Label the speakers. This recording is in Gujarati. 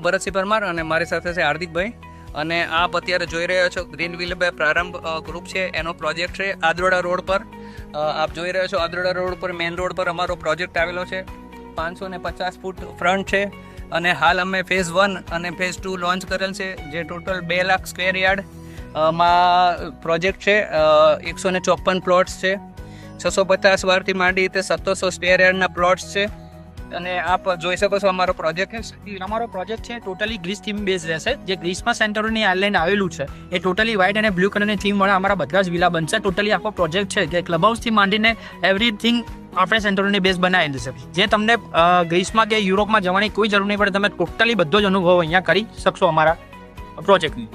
Speaker 1: ભરતસિંહ પરમાર અને મારી સાથે છે હાર્દિકભાઈ. અને આપ અત્યારે જોઈ રહ્યા છો ગ્રીન વિલ બે પ્રારંભ ગ્રુપ છે, એનો પ્રોજેક્ટ છે આદરોડા રોડ પર. આપ જોઈ રહ્યા છો આદરોડા રોડ પર, મેઇન રોડ પર અમારો પ્રોજેક્ટ આવેલો છે. 550 ફૂટ ફ્રન્ટ છે અને હાલ અમે ફેઝ 1 અને ફેઝ 2 લોન્ચ કરેલ છે, જે ટોટલ 2 લાખ સ્ક્વેર યાર્ડ માં પ્રોજેક્ટ છે. 154 પ્લોટ્સ છે, 650 વારથી માંડી તે 1700 સ્ક્વેર યાર્ડના પ્લોટ્સ છે. અને આપ જોઈ શકો છો અમારો પ્રોજેક્ટ
Speaker 2: છે ટોટલી ગ્રીસ થીમ બેઝ રહેશે. જે ગ્રીસમાં સેન્ટરોની આઇલેન્ડ આવેલું છે એ ટોટલી વ્હાઇટ અને બ્લુ કલરની થીમ વાળા અમારા બધા જ વિલા બનશે. ટોટલી આખો પ્રોજેક્ટ છે કે ક્લબ હાઉસથી માંડીને એવરીથિંગ આપણે સેન્ટરોની બેઝ બનાવેલી છે, જે તમને ગ્રીસમાં કે યુરોપમાં જવાની કોઈ જરૂર નહીં પડે. તમે ટોટલી બધો જ અનુભવ અહીંયા કરી શકશો અમારા પ્રોજેક્ટની.